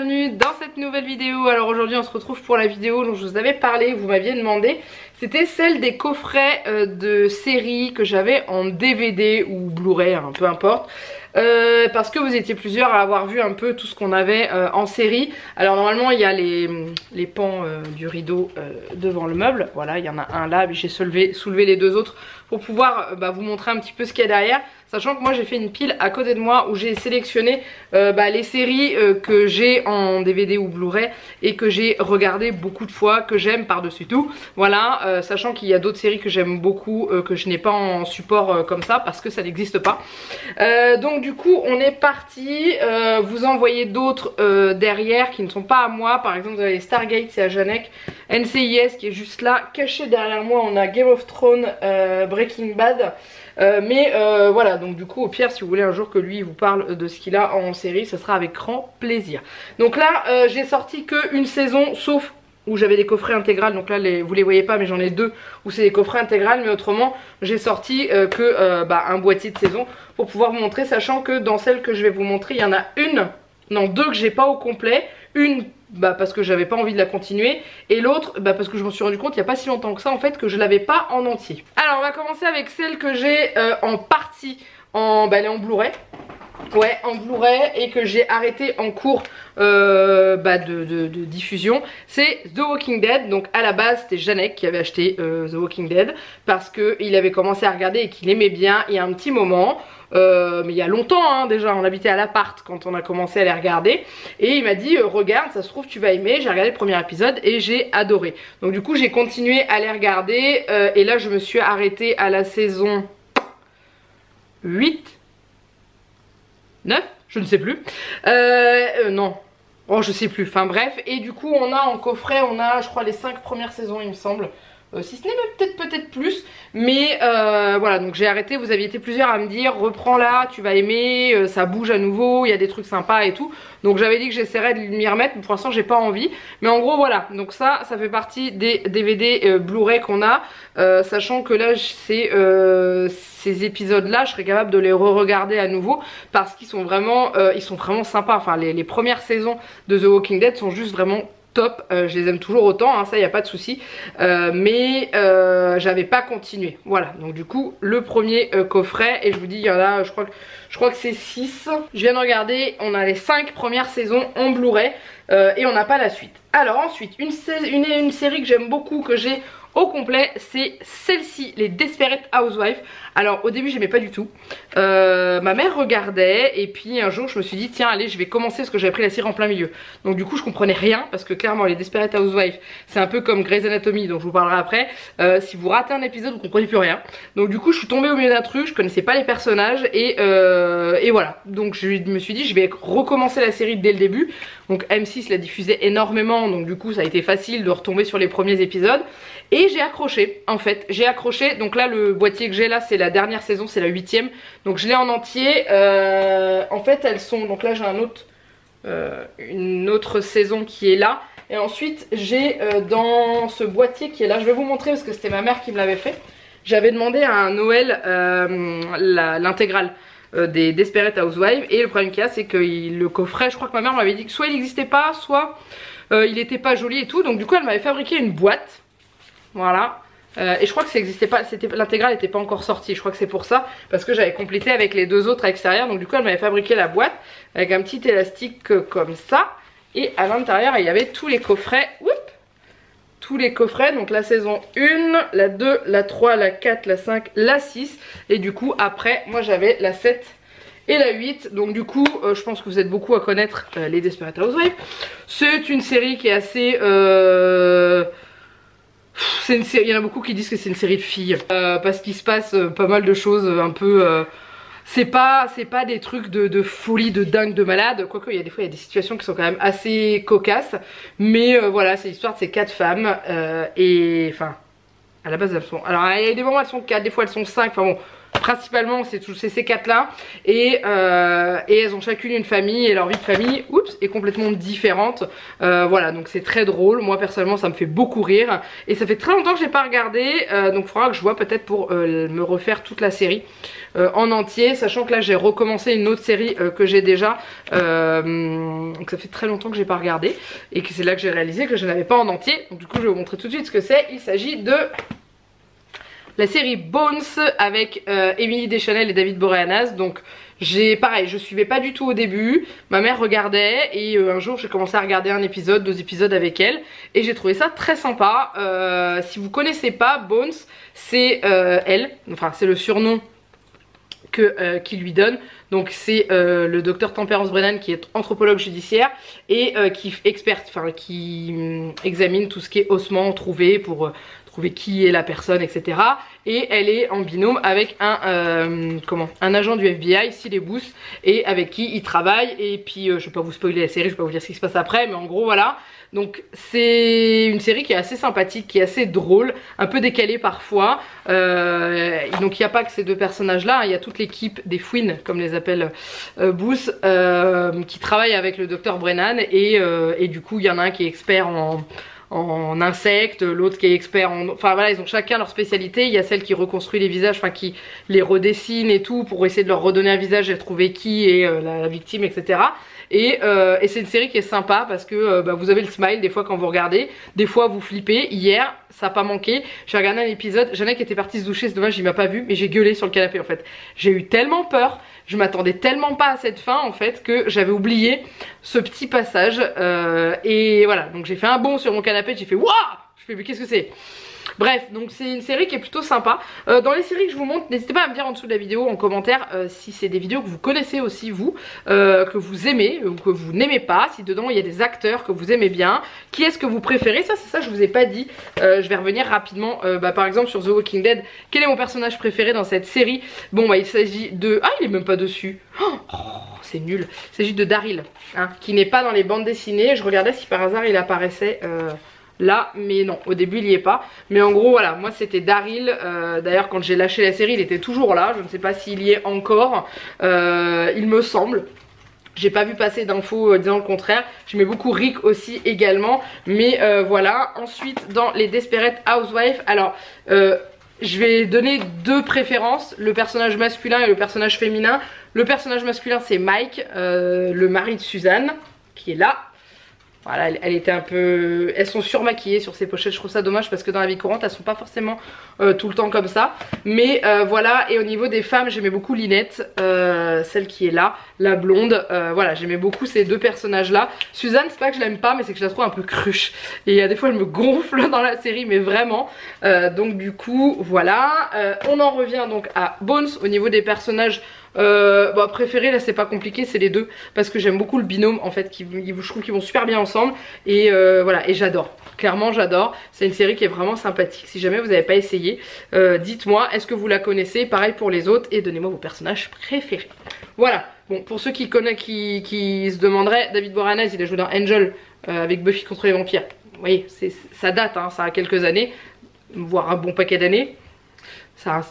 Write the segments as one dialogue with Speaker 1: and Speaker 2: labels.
Speaker 1: bienvenue dans cette nouvelle vidéo. Alors aujourd'hui on se retrouve pour la vidéo dont je vous avais parlé, vous m'aviez demandé. C'était celle des coffrets de séries que j'avais en DVD ou Blu-ray, hein, peu importe. Parce que vous étiez plusieurs à avoir vu un peu tout ce qu'on avait en série. Alors normalement il y a les pans du rideau devant le meuble. Voilà, il y en a un là, j'ai soulevé les deux autres pour pouvoir vous montrer un petit peu ce qu'il y a derrière. Sachant que moi j'ai fait une pile à côté de moi où j'ai sélectionné les séries que j'ai en DVD ou Blu-ray et que j'ai regardé beaucoup de fois, que j'aime par-dessus tout. Voilà, sachant qu'il y a d'autres séries que j'aime beaucoup, que je n'ai pas en support comme ça parce que ça n'existe pas. Donc du coup on est parti, vous en voyez d'autres derrière qui ne sont pas à moi. Par exemple vous avez Stargate, c'est à Janek. NCIS qui est juste là, caché derrière moi. On a Game of Thrones, Breaking Bad. Voilà, donc du coup au pire si vous voulez un jour que lui vous parle de ce qu'il a en série, ça sera avec grand plaisir. Donc là j'ai sorti qu'une saison, sauf où j'avais des coffrets intégrales. Donc là vous les voyez pas mais j'en ai deux où c'est des coffrets intégrales. Mais autrement j'ai sorti un boîtier de saison pour pouvoir vous montrer. Sachant que dans celle que je vais vous montrer il y en a deux que j'ai pas au complet. Une parce que j'avais pas envie de la continuer, et l'autre parce que je me suis rendu compte il n'y a pas si longtemps que ça en fait que je l'avais pas en entier. Alors on va commencer avec celle que j'ai en partie elle est en Blu-ray. Ouais, en Blu-ray, et que j'ai arrêté en cours de diffusion. C'est The Walking Dead. Donc à la base c'était Janek qui avait acheté The Walking Dead parce qu'il avait commencé à regarder et qu'il aimait bien il y a un petit moment. Mais il y a longtemps hein, déjà, on habitait à l'appart quand on a commencé à les regarder. Et il m'a dit regarde, ça se trouve tu vas aimer. J'ai regardé le premier épisode et j'ai adoré. Donc du coup j'ai continué à les regarder. Et là je me suis arrêtée à la saison 8 9, je ne sais plus. Non. Oh, je sais plus. Enfin bref. Et du coup, on a en coffret, on a, je crois, les 5 premières saisons, il me semble. Si ce n'est même peut-être plus. Mais voilà, donc j'ai arrêté. Vous aviez été plusieurs à me dire reprends là, tu vas aimer, ça bouge à nouveau, il y a des trucs sympas et tout. Donc j'avais dit que j'essaierais de m'y remettre, mais pour l'instant j'ai pas envie. Mais en gros voilà, donc ça fait partie des DVD Blu-ray qu'on a. Sachant que là ces épisodes là je serais capable de les re-regarder à nouveau parce qu'ils sont vraiment sympas. Enfin les premières saisons de The Walking Dead sont juste vraiment top, je les aime toujours autant, hein, ça y a pas de souci, mais j'avais pas continué. Voilà, donc du coup le premier coffret, et je vous dis il y en a, je crois que c'est 6. Je viens de regarder, on a les 5 premières saisons en Blu-ray et on n'a pas la suite. Alors ensuite une série que j'aime beaucoup, que j'ai au complet, c'est celle-ci, les Desperate Housewives. Alors au début j'aimais pas du tout, ma mère regardait et puis un jour je me suis dit tiens allez je vais commencer parce que j'avais pris la série en plein milieu. Donc du coup je comprenais rien parce que clairement les Desperate Housewives c'est un peu comme Grey's Anatomy dont je vous parlerai après. Si vous ratez un épisode vous comprenez plus rien. Donc du coup je suis tombée au milieu d'un truc, je connaissais pas les personnages et voilà. Donc je me suis dit je vais recommencer la série dès le début. Donc M6 la diffusait énormément donc du coup ça a été facile de retomber sur les premiers épisodes. Et j'ai accroché en fait, j'ai accroché. Donc là le boîtier que j'ai là c'est la dernière saison, c'est la 8ème. Donc je l'ai en entier. En fait elles sont, donc là j'ai une autre saison qui est là. Et ensuite j'ai dans ce boîtier qui est là, je vais vous montrer parce que c'était ma mère qui me l'avait fait. J'avais demandé à un Noël l'intégrale des Desperate Housewives. Et le problème qu'il y a c'est que le coffret, je crois que ma mère m'avait dit que soit il n'existait pas, soit il était pas joli et tout. Donc du coup elle m'avait fabriqué une boîte. Voilà. Et je crois que ça n'existait pas, l'intégrale n'était pas encore sortie. Je crois que c'est pour ça, parce que j'avais complété avec les deux autres à l'extérieur. Donc du coup elle m'avait fabriqué la boîte avec un petit élastique comme ça. Et à l'intérieur il y avait tous les coffrets. Tous les coffrets, donc la saison 1, la 2, la 3, la 4, la 5, la 6. Et du coup après moi j'avais la 7 et la 8. Donc du coup je pense que vous êtes beaucoup à connaître les Desperate Housewives. C'est une série qui est assez... il y en a beaucoup qui disent que c'est une série de filles parce qu'il se passe pas mal de choses un peu c'est pas des trucs de folie, de dingue, de malade, quoique il y a des fois il y a des situations qui sont quand même assez cocasses, mais voilà c'est l'histoire de ces 4 femmes et enfin à la base elles sont, alors il y a des moments elles sont 4, des fois elles sont 5, enfin bon principalement c'est ces 4 là et elles ont chacune une famille et leur vie de famille est complètement différente. Voilà, donc c'est très drôle. Moi personnellement ça me fait beaucoup rire et ça fait très longtemps que j'ai pas regardé, donc il faudra que je vois peut-être pour me refaire toute la série en entier, sachant que là j'ai recommencé une autre série que j'ai déjà, donc ça fait très longtemps que j'ai pas regardé et que c'est là que j'ai réalisé que je n'avais pas en entier. Donc du coup je vais vous montrer tout de suite ce que c'est. Il s'agit de la série Bones avec Émilie Deschanel et David Boreanaz. Donc pareil, je suivais pas du tout au début, ma mère regardait et un jour j'ai commencé à regarder un épisode, 2 épisodes avec elle et j'ai trouvé ça très sympa. Si vous connaissez pas Bones, c'est elle, enfin c'est le surnom qui lui donne. Donc c'est le docteur Temperance Brennan qui est anthropologue judiciaire et qui examine tout ce qui est ossements trouvés pour trouver qui est la personne, etc. Et elle est en binôme avec un agent du FBI, Silly Booth, et avec qui il travaille. Et puis je vais pas vous spoiler la série, je vais pas vous dire ce qui se passe après, mais en gros voilà. Donc c'est une série qui est assez sympathique, qui est assez drôle, un peu décalée parfois. Donc il n'y a pas que ces 2 personnages là, il y a toute l'équipe des fouines, comme les appelle Booth, qui travaille avec le docteur Brennan et du coup il y en a un qui est expert en insectes, l'autre qui est expert en... Enfin voilà, ils ont chacun leur spécialité. Il y a celle qui reconstruit les visages, enfin qui les redessine et tout pour essayer de leur redonner un visage et trouver qui est la victime, etc. Et c'est une série qui est sympa parce que vous avez le smile des fois quand vous regardez, des fois vous flippez. Hier ça n'a pas manqué, j'ai regardé un épisode, Jeanne qui était partie se doucher, c'est dommage il m'a pas vu, mais j'ai gueulé sur le canapé en fait. J'ai eu tellement peur, je m'attendais tellement pas à cette fin en fait que j'avais oublié ce petit passage et voilà, donc j'ai fait un bond sur mon canapé, j'ai fait waouh, je fais mais qu'est-ce que c'est? Bref, donc c'est une série qui est plutôt sympa. Dans les séries que je vous montre, n'hésitez pas à me dire en dessous de la vidéo en commentaire si c'est des vidéos que vous connaissez aussi vous, que vous aimez ou que vous n'aimez pas, si dedans il y a des acteurs que vous aimez bien, qui est-ce que vous préférez, ça c'est ça je vous ai pas dit. Je vais revenir rapidement, par exemple sur The Walking Dead, quel est mon personnage préféré dans cette série? Bon il s'agit de... Ah il est même pas dessus, c'est nul. Il s'agit de Daryl, hein, qui n'est pas dans les bandes dessinées. Je regardais si par hasard il apparaissait... là, mais non, au début il y est pas. Mais en gros voilà, moi c'était Daryl. D'ailleurs quand j'ai lâché la série il était toujours là. Je ne sais pas s'il y est encore, il me semble. J'ai pas vu passer d'infos disant le contraire. J'aimais beaucoup Rick aussi également. Mais voilà, ensuite dans les Desperate Housewives, alors je vais donner 2 préférences, le personnage masculin et le personnage féminin. Le personnage masculin c'est Mike, le mari de Suzanne, qui est là. Voilà, elle était un peu... Elles sont surmaquillées sur ces pochettes, je trouve ça dommage parce que dans la vie courante elles sont pas forcément tout le temps comme ça. Mais voilà, et au niveau des femmes j'aimais beaucoup Lynette, celle qui est là, la blonde. Voilà, j'aimais beaucoup ces 2 personnages là. Suzanne c'est pas que je l'aime pas mais c'est que je la trouve un peu cruche. Et il y a des fois elle me gonfle dans la série mais vraiment. Donc du coup voilà, on en revient donc à Bones au niveau des personnages. Préféré là c'est pas compliqué, c'est les 2 parce que j'aime beaucoup le binôme en fait, je trouve qu'ils vont super bien ensemble et voilà, et j'adore, clairement j'adore. C'est une série qui est vraiment sympathique. Si jamais vous n'avez pas essayé, dites-moi est-ce que vous la connaissez, pareil pour les autres, et donnez-moi vos personnages préférés. Voilà, bon pour ceux qui connaissent, qui se demanderaient, David Boreanaz il a joué dans Angel avec Buffy contre les vampires. Vous voyez, ça date, hein, ça a quelques années, voire un bon paquet d'années.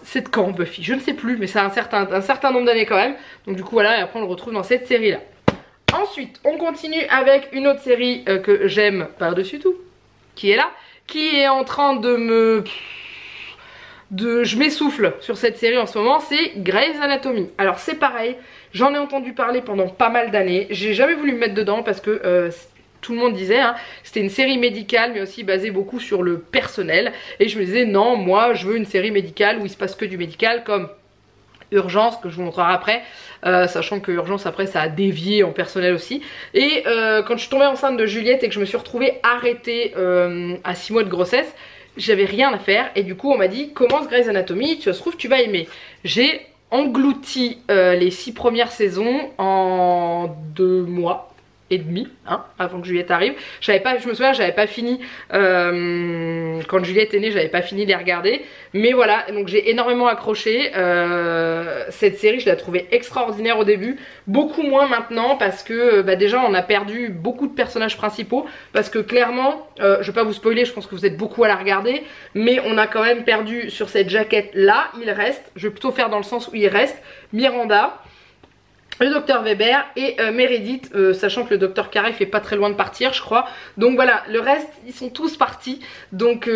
Speaker 1: C'est de quand Buffy? Je ne sais plus, mais c'est un certain nombre d'années quand même. Donc du coup voilà, et après on le retrouve dans cette série là. Ensuite on continue avec une autre série que j'aime par-dessus tout, qui est là, qui est en train de je m'essouffle sur cette série en ce moment, c'est Grey's Anatomy. Alors c'est pareil, j'en ai entendu parler pendant pas mal d'années, j'ai jamais voulu me mettre dedans parce que... tout le monde disait, hein, c'était une série médicale mais aussi basée beaucoup sur le personnel. Et je me disais non, moi je veux une série médicale où il se passe que du médical, comme Urgence, que je vous montrerai après, sachant que Urgence après ça a dévié en personnel aussi. Et quand je suis tombée enceinte de Juliette et que je me suis retrouvée arrêtée à 6 mois de grossesse, j'avais rien à faire et du coup on m'a dit commence Grey's Anatomy, tu se trouve tu vas aimer. J'ai englouti les 6 premières saisons en 2 mois et demi, hein, avant que Juliette arrive. Je me souviens, j'avais pas fini quand Juliette est née, j'avais pas fini de les regarder. Mais voilà, donc j'ai énormément accroché. Cette série, je la trouvais extraordinaire au début. Beaucoup moins maintenant parce que déjà on a perdu beaucoup de personnages principaux. Parce que clairement, je vais pas vous spoiler, je pense que vous êtes beaucoup à la regarder. Mais on a quand même perdu sur cette jaquette là, il reste, je vais plutôt faire dans le sens où il reste, Miranda, le docteur Weber et Meredith, sachant que le docteur Carey fait pas très loin de partir je crois. Donc voilà, le reste ils sont tous partis. Donc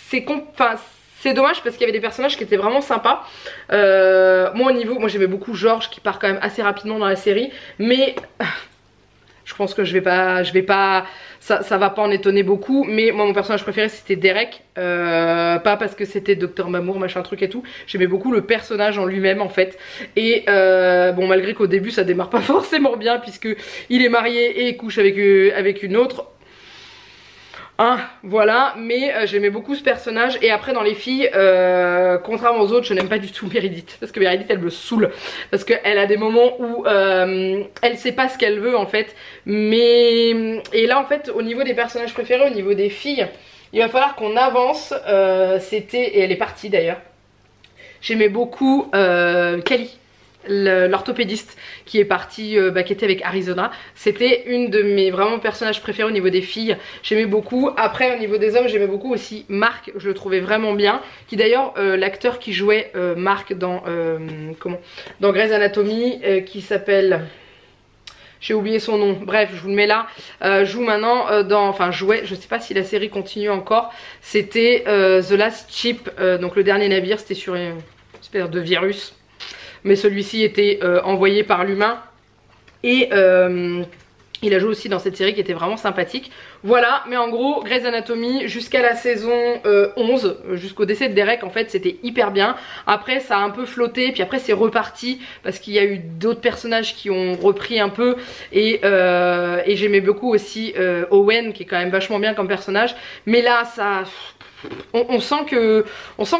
Speaker 1: c'est dommage parce qu'il y avait des personnages qui étaient vraiment sympas. Moi j'aimais beaucoup George qui part quand même assez rapidement dans la série. Mais je pense que je vais pas ça va pas en étonner beaucoup. Mais moi mon personnage préféré c'était Derek, pas parce que c'était Docteur Mamour machin truc et tout. J'aimais beaucoup le personnage en lui-même en fait. Et bon, malgré qu'au début ça démarre pas forcément bien puisque il est marié et couche avec une autre. Voilà, mais j'aimais beaucoup ce personnage. Et après dans les filles, contrairement aux autres, je n'aime pas du tout Meredith. Parce que Meredith elle me saoule. Parce qu'elle a des moments où elle sait pas ce qu'elle veut en fait. Et là en fait au niveau des personnages préférés, au niveau des filles, il va falloir qu'on avance. Et elle est partie d'ailleurs. J'aimais beaucoup Kelly, l'orthopédiste qui est partie, qui était avec Arizona. C'était une de mes vraiment personnages préférés au niveau des filles. J'aimais beaucoup. Après au niveau des hommes j'aimais beaucoup aussi Mark, je le trouvais vraiment bien. Qui d'ailleurs l'acteur qui jouait Mark dans Grey's Anatomy, qui s'appelle... J'ai oublié son nom, bref je vous le mets là, joue maintenant jouait, je sais pas si la série continue encore. C'était The Last Ship, donc le dernier navire, c'était sur une espèce de virus. Mais celui-ci était envoyé par l'humain. Et il a joué aussi dans cette série qui était vraiment sympathique. Voilà, mais en gros, Grey's Anatomy jusqu'à la saison 11, jusqu'au décès de Derek en fait, c'était hyper bien. Après ça a un peu flotté, puis après c'est reparti parce qu'il y a eu d'autres personnages qui ont repris un peu. Et j'aimais beaucoup aussi Owen qui est quand même vachement bien comme personnage. Mais là ça... On sent que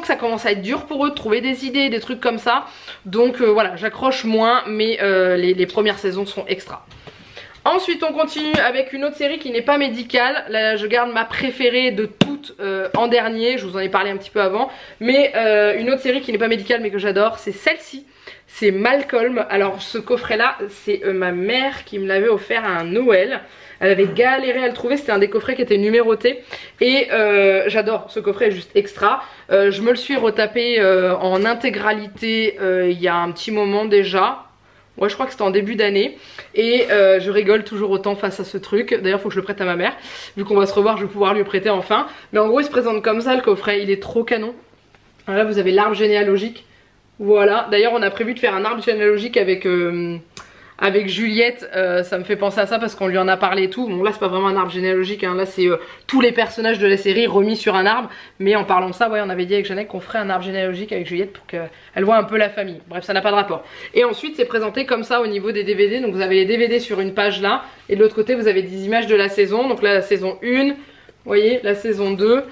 Speaker 1: ça commence à être dur pour eux de trouver des idées, des trucs comme ça. Donc voilà, j'accroche moins, mais les premières saisons sont extra. Ensuite on continue avec une autre série qui n'est pas médicale. Là je garde ma préférée de toutes en dernier, je vous en ai parlé un petit peu avant. Mais une autre série qui n'est pas médicale mais que j'adore, c'est celle-ci. C'est Malcolm. Alors ce coffret là, c'est ma mère qui me l'avait offert à un Noël. Elle avait galéré à le trouver, c'était un des coffrets qui était numéroté. Et j'adore, ce coffret est juste extra. Je me le suis retapé en intégralité il y a un petit moment déjà. Ouais, je crois que c'était en début d'année. Et je rigole toujours autant face à ce truc. D'ailleurs, faut que je le prête à ma mère. Vu qu'on va se revoir, je vais pouvoir lui le prêter enfin. Mais en gros, il se présente comme ça le coffret. Il est trop canon. Alors là, vous avez l'arbre généalogique. Voilà. D'ailleurs, on a prévu de faire un arbre généalogique avec Juliette. Ça me fait penser à ça parce qu'on lui en a parlé et tout. Bon, là, c'est pas vraiment un arbre généalogique. Hein. Là, c'est tous les personnages de la série remis sur un arbre. Mais en parlant de ça, ouais, on avait dit avec Jeannette qu'on ferait un arbre généalogique avec Juliette pour qu'elle voit un peu la famille. Bref, ça n'a pas de rapport. Et ensuite, c'est présenté comme ça au niveau des DVD. Donc, vous avez les DVD sur une page là. Et de l'autre côté, vous avez des images de la saison. Donc là, la saison 1, vous voyez, la saison 2,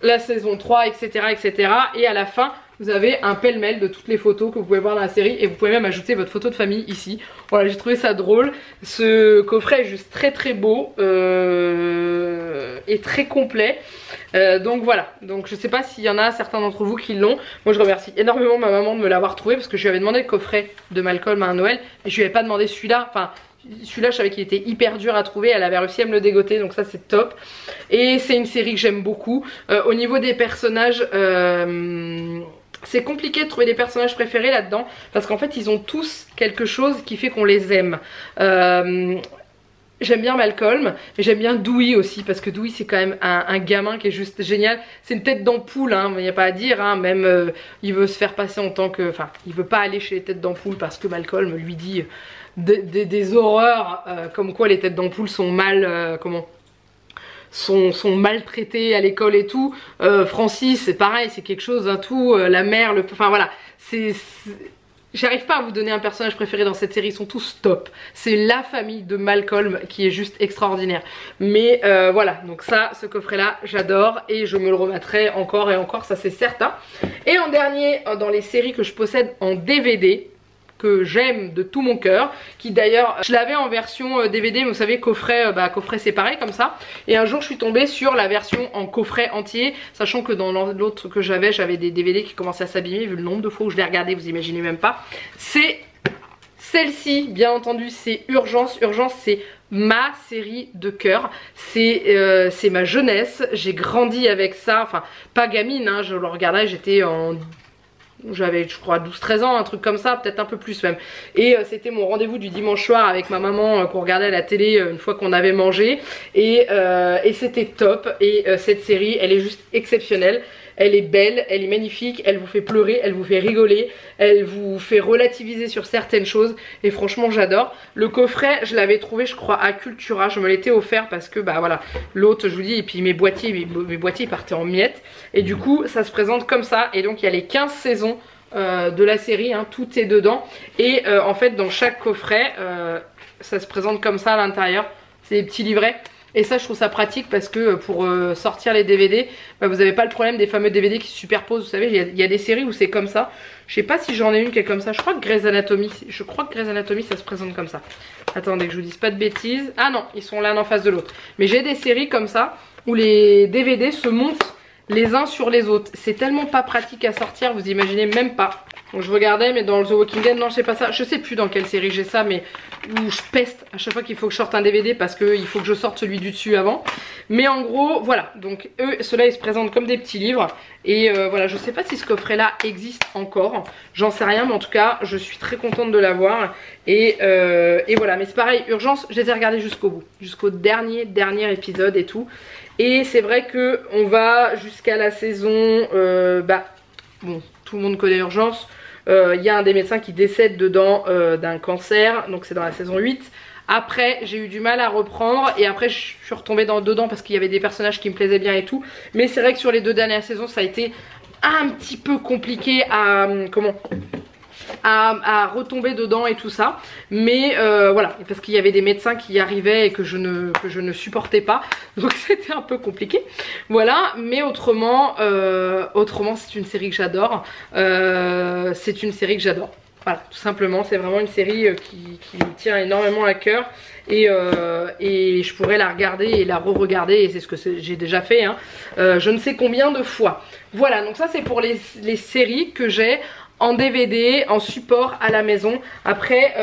Speaker 1: la saison 3, etc. etc. Et à la fin, vous avez un pêle-mêle de toutes les photos que vous pouvez voir dans la série. Et vous pouvez même ajouter votre photo de famille ici. Voilà, j'ai trouvé ça drôle. Ce coffret est juste très très beau et très complet. Donc voilà, donc je sais pas s'il y en a certains d'entre vous qui l'ont. Moi je remercie énormément ma maman de me l'avoir trouvé parce que je lui avais demandé le coffret de Malcolm à un Noël. Et je lui avais pas demandé celui-là, enfin... Celui-là je savais qu'il était hyper dur à trouver. Elle avait réussi à me le dégoter, donc ça c'est top. Et c'est une série que j'aime beaucoup. Au niveau des personnages, c'est compliqué de trouver des personnages préférés là-dedans parce qu'en fait ils ont tous quelque chose qui fait qu'on les aime. J'aime bien Malcolm, mais j'aime bien Dewey aussi parce que Dewey c'est quand même un gamin qui est juste génial. C'est une tête d'ampoule, hein, il n'y a pas à dire, hein. Même il veut se faire passer en tant que... Enfin, il veut pas aller chez les têtes d'ampoule parce que Malcolm lui dit des horreurs comme quoi les têtes d'ampoule sont mal... sont maltraités à l'école et tout. Francis c'est pareil, c'est quelque chose, hein, tout, la mère, enfin voilà, j'arrive pas à vous donner un personnage préféré dans cette série, ils sont tous top. C'est la famille de Malcolm qui est juste extraordinaire. Mais voilà, donc ça, ce coffret là, j'adore et je me le remettrai encore et encore, ça c'est certain. Et en dernier, dans les séries que je possède en DVD, que j'aime de tout mon cœur, qui d'ailleurs je l'avais en version DVD, mais vous savez coffret, coffret séparé comme ça, et un jour je suis tombée sur la version en coffret entier, sachant que dans l'autre que j'avais des DVD qui commençaient à s'abîmer, vu le nombre de fois où je l'ai regardé, vous imaginez même pas. C'est celle-ci, bien entendu, c'est Urgence. Urgence, c'est ma série de cœur, c'est ma jeunesse, j'ai grandi avec ça, enfin pas gamine, hein, je le regardais, j'avais je crois 12-13 ans, un truc comme ça, peut-être un peu plus même, et c'était mon rendez-vous du dimanche soir avec ma maman qu'on regardait à la télé une fois qu'on avait mangé, et c'était top. Et cette série elle est juste exceptionnelle, elle est belle, elle est magnifique, elle vous fait pleurer, elle vous fait rigoler, elle vous fait relativiser sur certaines choses, et franchement j'adore. Le coffret je l'avais trouvé je crois à Cultura, je me l'étais offert parce que bah voilà, l'autre je vous dis, et puis mes boîtiers partaient en miettes, et du coup ça se présente comme ça, et donc il y a les 15 saisons de la série, hein, tout est dedans, et en fait dans chaque coffret ça se présente comme ça à l'intérieur, c'est des petits livrets. Et ça je trouve ça pratique parce que pour sortir les DVD, vous n'avez pas le problème des fameux DVD qui se superposent. Vous savez, il y a des séries où c'est comme ça. Je sais pas si j'en ai une qui est comme ça. Je crois que Grey's Anatomy ça se présente comme ça. Attendez que je vous dise pas de bêtises. Ah non, ils sont l'un en face de l'autre. Mais j'ai des séries comme ça où les DVD se montent les uns sur les autres. C'est tellement pas pratique à sortir, vous imaginez même pas. Donc je regardais, mais dans The Walking Dead, non, je sais pas ça. Je sais plus dans quelle série j'ai ça, mais où je peste à chaque fois qu'il faut que je sorte un DVD parce qu'il faut que je sorte celui du dessus avant. Mais en gros, voilà. Donc eux, ceux-là, ils se présentent comme des petits livres. Et voilà, je sais pas si ce coffret-là existe encore. J'en sais rien, mais en tout cas, je suis très contente de l'avoir. Et voilà, mais c'est pareil, Urgence, je les ai regardés jusqu'au bout. Jusqu'au dernier épisode et tout. Et c'est vrai que on va jusqu'à la saison... bon, tout le monde connaît Urgence. Il y a un des médecins qui décède dedans d'un cancer, donc c'est dans la saison 8. Après j'ai eu du mal à reprendre, et après je suis retombée dedans parce qu'il y avait des personnages qui me plaisaient bien et tout. Mais c'est vrai que sur les 2 dernières saisons ça a été un petit peu compliqué à retomber dedans et tout ça, mais voilà, parce qu'il y avait des médecins qui y arrivaient et que je ne supportais pas, donc c'était un peu compliqué, voilà. Mais autrement c'est une série que j'adore, voilà, tout simplement. C'est vraiment une série qui me tient énormément à cœur, et je pourrais la regarder et la re-regarder, et c'est ce que j'ai déjà fait, hein, je ne sais combien de fois. Voilà, donc ça c'est pour les séries que j'ai en DVD, en support à la maison. Après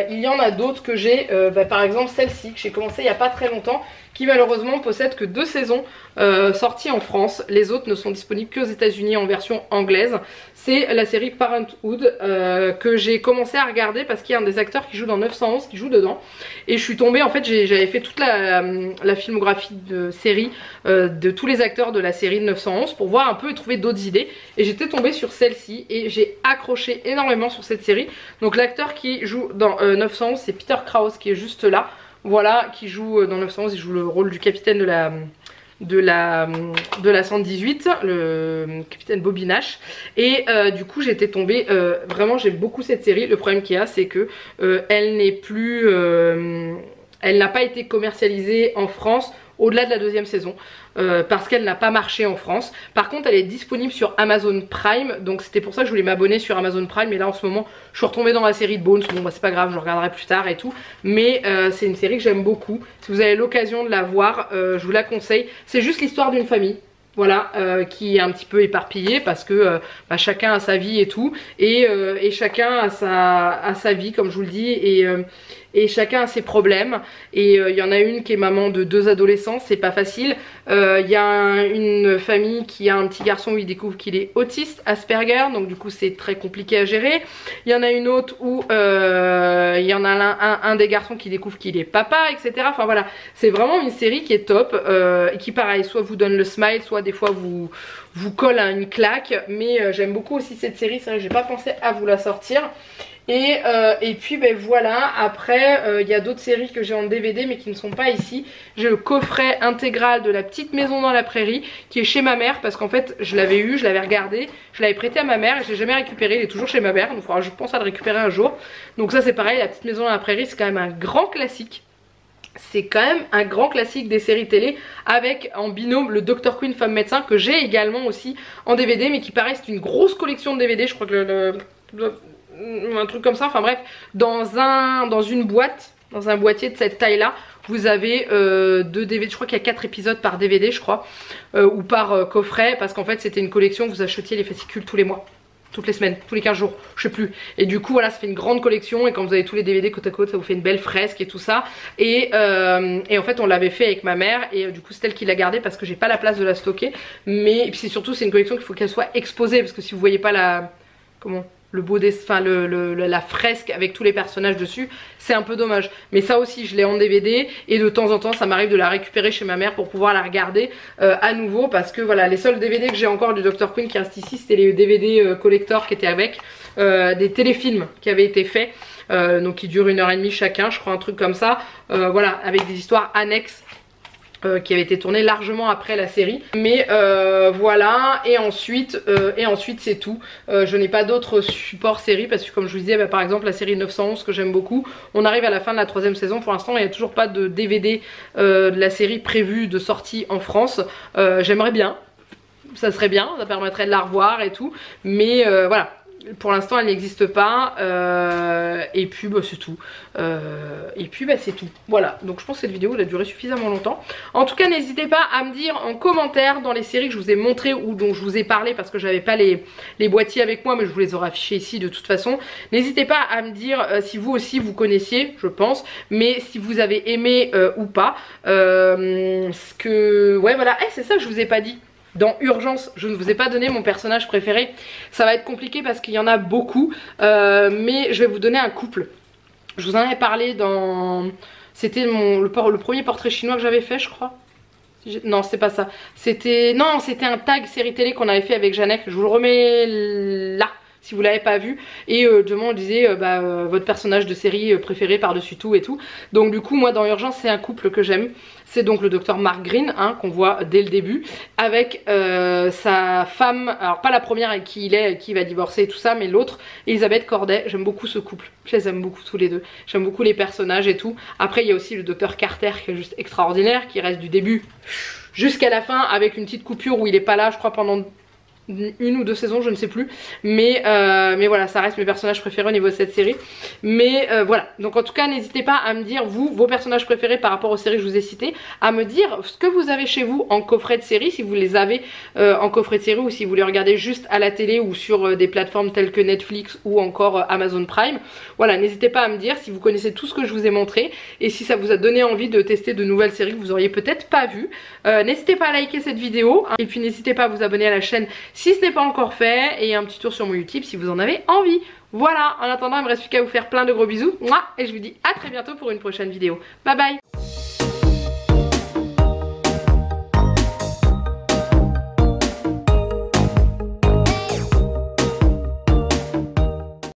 Speaker 1: il y en a d'autres que j'ai, par exemple celle-ci que j'ai commencé il n'y a pas très longtemps, qui malheureusement possède que 2 saisons sorties en France. Les autres ne sont disponibles qu'aux États-Unis en version anglaise. C'est la série Parenthood que j'ai commencé à regarder parce qu'il y a un des acteurs qui joue dans 911 qui joue dedans, et je suis tombée, en fait j'avais fait toute la filmographie de série de tous les acteurs de la série de 911 pour voir un peu et trouver d'autres idées, et j'étais tombée sur celle-ci et j'ai accroché énormément sur cette série. Donc l'acteur qui joue dans 911 c'est Peter Krause, qui est juste là, voilà, qui joue dans 911, il joue le rôle du capitaine de la 118, le capitaine Bobby Nash. Et du coup j'étais tombée, vraiment j'aime beaucoup cette série. Le problème qu'il y a, c'est que elle n'est plus elle n'a pas été commercialisée en France au-delà de la 2e saison, parce qu'elle n'a pas marché en France. Par contre elle est disponible sur Amazon Prime, donc c'était pour ça que je voulais m'abonner sur Amazon Prime. Et là en ce moment je suis retombée dans la série de Bones. Bon bah c'est pas grave, je regarderai plus tard et tout, mais c'est une série que j'aime beaucoup. Si vous avez l'occasion de la voir, je vous la conseille. C'est juste l'histoire d'une famille, voilà, qui est un petit peu éparpillée parce que chacun a sa vie et tout, et chacun a sa vie, comme je vous le dis, et chacun a ses problèmes. Et il y en a une qui est maman de 2 adolescents, c'est pas facile. Il y a une famille qui a un petit garçon où il découvre qu'il est autiste, Asperger, donc du coup c'est très compliqué à gérer. Il y en a une autre où il y en a un des garçons qui découvre qu'il est papa, etc. Enfin voilà, c'est vraiment une série qui est top, et qui pareil, soit vous donne le smile, soit des fois vous colle à une claque. Mais j'aime beaucoup aussi cette série, c'est vrai que j'ai pas pensé à vous la sortir. Et puis voilà, après il y a d'autres séries que j'ai en DVD mais qui ne sont pas ici. J'ai le coffret intégral de La Petite Maison dans la Prairie qui est chez ma mère, parce qu'en fait je l'avais eu, je l'avais regardé, je l'avais prêté à ma mère et je l'ai jamais récupéré. Il est toujours chez ma mère, donc il faudra, je pense, à le récupérer un jour. Donc ça c'est pareil, La Petite Maison dans la Prairie, c'est quand même un grand classique. C'est quand même un grand classique des séries télé, avec en binôme le Dr Queen Femme Médecin que j'ai également aussi en DVD, mais qui pareil c'est une grosse collection de DVD. Je crois que un truc comme ça, enfin bref, dans une boîte, dans un boîtier de cette taille là, vous avez 2 DVD, je crois qu'il y a 4 épisodes par DVD je crois, ou par coffret, parce qu'en fait c'était une collection, vous achetiez les fascicules tous les mois, toutes les semaines, tous les 15 jours, je sais plus. Et du coup voilà, ça fait une grande collection, et quand vous avez tous les DVD côte à côte, ça vous fait une belle fresque et tout ça. Et en fait on l'avait fait avec ma mère, et du coup c'est elle qui l'a gardée parce que j'ai pas la place de la stocker. Mais puis surtout c'est une collection qu'il faut qu'elle soit exposée, parce que si vous voyez pas la... comment, le beau dessin, la fresque avec tous les personnages dessus, c'est un peu dommage. Mais ça aussi je l'ai en DVD, et de temps en temps ça m'arrive de la récupérer chez ma mère pour pouvoir la regarder à nouveau, parce que voilà, les seuls DVD que j'ai encore du Dr. Quinn qui restent ici, c'était les DVD collector qui étaient avec des téléfilms qui avaient été faits, donc qui durent 1h30 chacun, je crois, un truc comme ça, voilà, avec des histoires annexes qui avait été tourné largement après la série. Mais voilà, et ensuite c'est tout. Je n'ai pas d'autres supports séries, parce que comme je vous disais, par exemple la série 911 que j'aime beaucoup, on arrive à la fin de la 3e saison, pour l'instant il n'y a toujours pas de DVD de la série prévue de sortie en France. J'aimerais bien, ça serait bien, ça permettrait de la revoir et tout, mais voilà. Pour l'instant elle n'existe pas, et puis bah, c'est tout, c'est tout, voilà. Donc je pense que cette vidéo elle a duré suffisamment longtemps. En tout cas n'hésitez pas à me dire en commentaire dans les séries que je vous ai montrées ou dont je vous ai parlé, parce que j'avais pas les boîtiers avec moi, mais je vous les aurais affichés ici de toute façon. N'hésitez pas à me dire si vous aussi vous connaissiez, je pense, mais si vous avez aimé ou pas, ce que... ouais voilà, c'est ça que je vous ai pas dit. Dans Urgence, je ne vous ai pas donné mon personnage préféré. Ça va être compliqué parce qu'il y en a beaucoup, mais je vais vous donner un couple. Je vous en avais parlé dans... C'était le premier portrait chinois que j'avais fait, je crois. Non, c'est pas ça. C'était un tag série télé qu'on avait fait avec Jeannette. Je vous le remets là, si vous l'avez pas vu. Et justement on disait votre personnage de série préféré par-dessus tout et tout. Donc du coup moi dans Urgence c'est un couple que j'aime. C'est donc le docteur Mark Green, hein, qu'on voit dès le début, avec sa femme, alors pas la première avec qui il est, qui va divorcer et tout ça, mais l'autre, Elisabeth Corday. J'aime beaucoup ce couple, je les aime beaucoup tous les deux, j'aime beaucoup les personnages et tout. Après il y a aussi le docteur Carter qui est juste extraordinaire, qui reste du début jusqu'à la fin, avec une petite coupure où il est pas là je crois pendant 1 ou 2 saisons, je ne sais plus, mais voilà, ça reste mes personnages préférés au niveau de cette série. Mais voilà, donc en tout cas n'hésitez pas à me dire vous, vos personnages préférés par rapport aux séries que je vous ai citées, à me dire ce que vous avez chez vous en coffret de série, si vous les avez en coffret de série, ou si vous les regardez juste à la télé ou sur des plateformes telles que Netflix ou encore Amazon Prime. Voilà, n'hésitez pas à me dire si vous connaissez tout ce que je vous ai montré, et si ça vous a donné envie de tester de nouvelles séries que vous auriez peut-être pas vues. N'hésitez pas à liker cette vidéo, hein, et puis n'hésitez pas à vous abonner à la chaîne si ce n'est pas encore fait, et un petit tour sur mon YouTube si vous en avez envie. Voilà, en attendant il me reste plus qu'à vous faire plein de gros bisous, et je vous dis à très bientôt pour une prochaine vidéo. Bye bye.